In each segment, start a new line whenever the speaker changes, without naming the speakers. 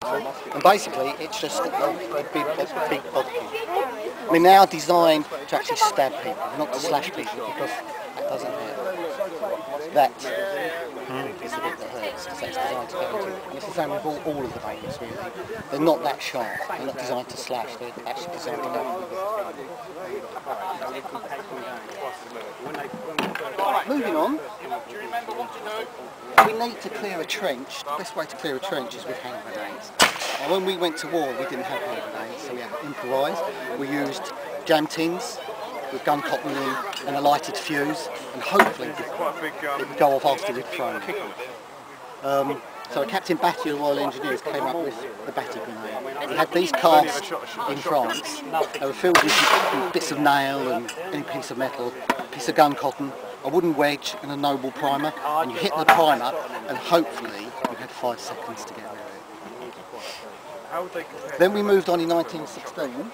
And basically it's just a big barbecue. I mean, they are designed to actually stab people, not to slash people, because that doesn't hurt. That is the bit that hurts, because that's designed to go into it. And it's the same with all of the babies, really. They're not that sharp, they're not designed to slash, they're actually designed to go. Moving on, we need to clear a trench. The best way to clear a trench is with hand grenades. Now, when we went to war, we didn't have hand grenades, so we had to improvise. We used jam tins with gun cotton in and a lighted fuse, and hopefully it would go off after we'd thrown it. So Captain Batty of the Royal Engineers came up with the Batty grenade. We had these cast in France. They were filled with bits of nail and any piece of metal, a piece of gun cotton, a wooden wedge and a noble primer, and you hit the primer and hopefully you had 5 seconds to get rid of it. Then we moved on in 1916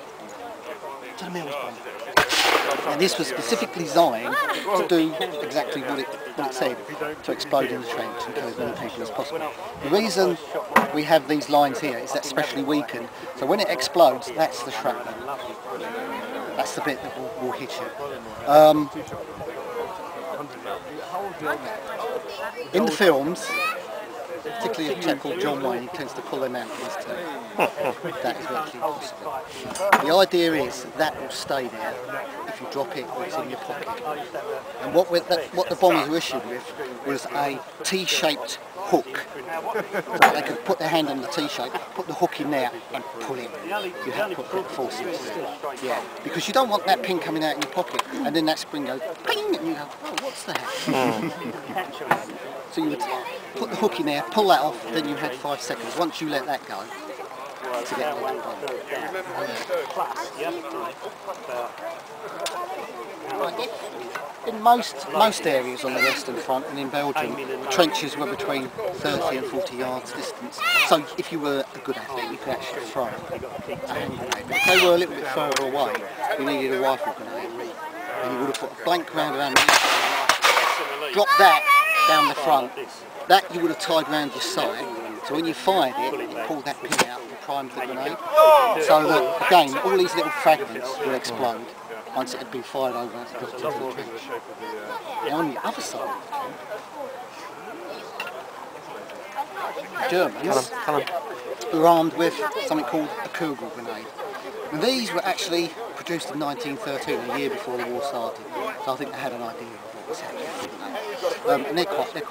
to the Mills bomb. And this was specifically designed to do exactly what it said, to explode in the trench and kill as many people as possible. The reason we have these lines here is that's specially weakened, so when it explodes, that's the shrapnel. That's the bit that will hit you. In the films, particularly a chap called John Wayne, he tends to pull them out with his teeth. That is virtually impossible. The idea is that will stay there if you drop it or it's in your pocket. And what the bombers were issued with was a T-shaped hook. So they could put their hand on the T-shape, put the hook in there and pull it. You have to put force into it. Yeah, because you don't want that pin coming out in your pocket and then that spring goes ping and you go, oh, what's that? So you would put the hook in there, pull that off, then you had 5 seconds. Once you let that go, to get the in most areas on the Western Front and in Belgium, the trenches were between 30 and 40 yards distance. So if you were a good athlete, you could actually throw a hand grenade. But if they were a little bit further away, you needed a rifle grenade. And you would have put a blank round around the drop that down the front. That you would have tied round your side. So when you fired it, you pulled that pin out and primed the grenade. So that, again, all these little fragments would explode once it had been fired over and dropped into the trench. Now on the other side of the Germans were armed with something called a Kugel grenade. And these were actually produced in 1913, a year before the war started. So I think they had an idea of what was happening. And they're quite heavy.